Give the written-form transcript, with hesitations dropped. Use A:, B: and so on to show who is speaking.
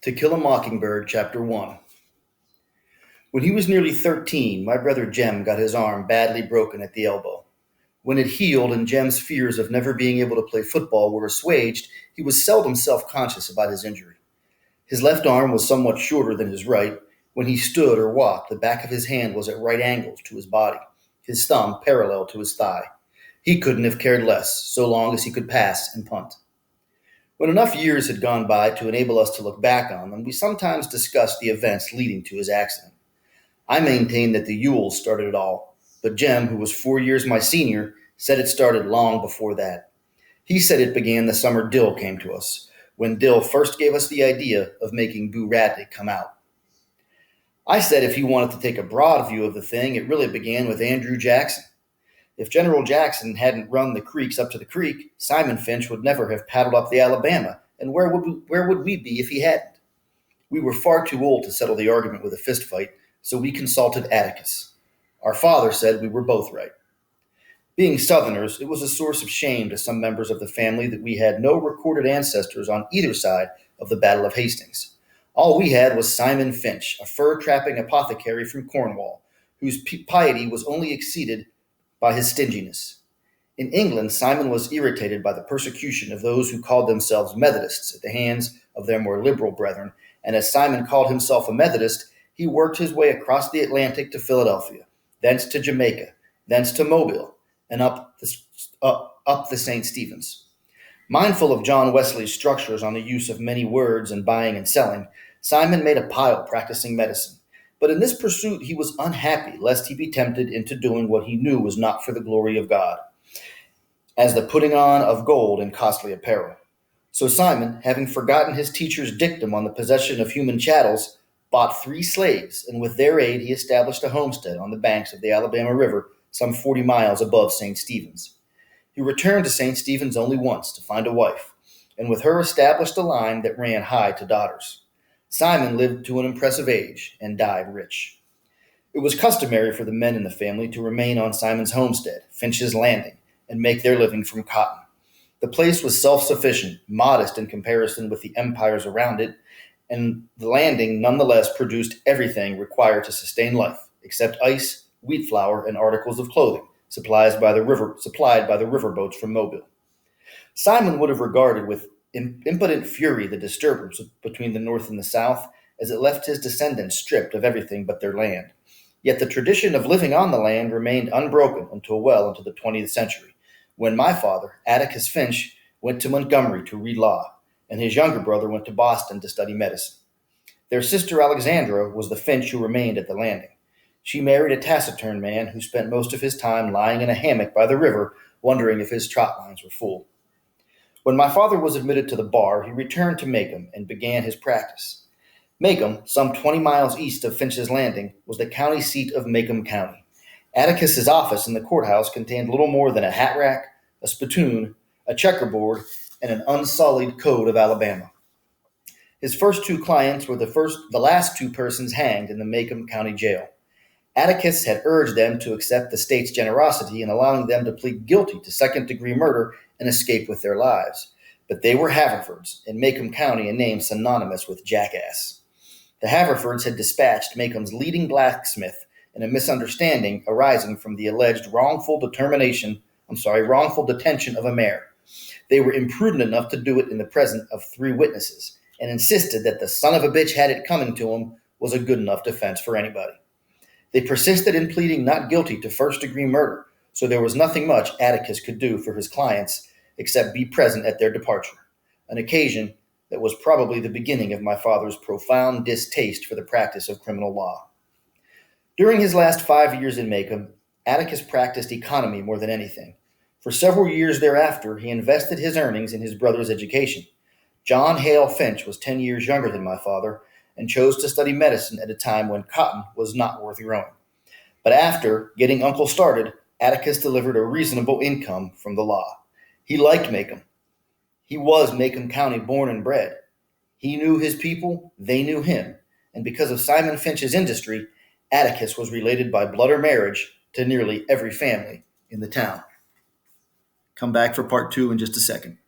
A: To Kill a Mockingbird Chapter 1. When he was nearly 13, my brother Jem got his arm badly broken at the elbow. When it healed and Jem's fears of never being able to play football were assuaged, he was seldom self-conscious about his injury. His left arm was somewhat shorter than his right. When he stood or walked, the back of his hand was at right angles to his body, his thumb parallel to his thigh. He couldn't have cared less, so long as he could pass and punt. When enough years had gone by to enable us to look back on them, we sometimes discussed the events leading to his accident. I maintained that the Yules started it all, but Jem, who was 4 years my senior, said it started long before that. He said it began the summer Dill came to us, when Dill first gave us the idea of making Boo Radley come out. I said if he wanted to take a broad view of the thing, it really began with Andrew Jackson. If General Jackson hadn't run the creeks up to the creek, Simon Finch would never have paddled up the Alabama, and where would we be if he hadn't? We were far too old to settle the argument with a fistfight, so we consulted Atticus. Our father said we were both right. Being Southerners, it was a source of shame to some members of the family that we had no recorded ancestors on either side of the Battle of Hastings. All we had was Simon Finch, a fur-trapping apothecary from Cornwall, whose piety was only exceeded by his stinginess. In England, Simon was irritated by the persecution of those who called themselves Methodists at the hands of their more liberal brethren, and as Simon called himself a Methodist, he worked his way across the Atlantic to Philadelphia, thence to Jamaica, thence to Mobile, and up the St. Stephen's. Mindful of John Wesley's structures on the use of many words and buying and selling, Simon made a pile practicing medicine. But in this pursuit he was unhappy lest he be tempted into doing what he knew was not for the glory of God, as the putting on of gold and costly apparel. So Simon, having forgotten his teacher's dictum on the possession of human chattels, bought 3 slaves, and with their aid he established a homestead on the banks of the Alabama River, some 40 miles above St. Stephen's. He returned to St. Stephen's only once to find a wife, and with her established a line that ran high to daughters. Simon lived to an impressive age and died rich. It was customary for the men in the family to remain on Simon's homestead, Finch's Landing, and make their living from cotton. The place was self-sufficient, modest in comparison with the empires around it, and the landing nonetheless produced everything required to sustain life, except ice, wheat flour, and articles of clothing, supplied by the riverboats from Mobile. Simon would have regarded with impotent fury the disturbance between the North and the South, as it left his descendants stripped of everything but their land. Yet the tradition of living on the land remained unbroken until well into the 20th century, when my father, Atticus Finch, went to Montgomery to read law, and his younger brother went to Boston to study medicine. Their sister Alexandra was the Finch who remained at the landing. She married a taciturn man who spent most of his time lying in a hammock by the river, wondering if his trot lines were full. When my father was admitted to the bar, he returned to Macomb and began his practice. Macomb, some 20 miles east of Finch's Landing, was the county seat of Macomb County. Atticus's office in the courthouse contained little more than a hat rack, a spittoon, a checkerboard, and an unsullied code of Alabama. His first 2 clients were the last 2 persons hanged in the Macomb County Jail. Atticus had urged them to accept the state's generosity in allowing them to plead guilty to second-degree murder and escape with their lives. But they were Haverfords, in Macomb County a name synonymous with jackass. The Haverfords had dispatched Macomb's leading blacksmith in a misunderstanding arising from the alleged wrongful detention of a mare. They were imprudent enough to do it in the presence of 3 witnesses, and insisted that the son of a bitch had it coming to him was a good enough defense for anybody. They persisted in pleading not guilty to first-degree murder, so there was nothing much Atticus could do for his clients except be present at their departure, an occasion that was probably the beginning of my father's profound distaste for the practice of criminal law. During his last 5 years in Macomb, Atticus practiced economy more than anything. For several years thereafter, he invested his earnings in his brother's education. John Hale Finch was 10 years younger than my father, and chose to study medicine at a time when cotton was not worth growing. But after getting Uncle started, Atticus delivered a reasonable income from the law. He liked Macomb. He was Macomb County born and bred. He knew his people, they knew him, and because of Simon Finch's industry, Atticus was related by blood or marriage to nearly every family in the town. Come back for part 2 in just a second.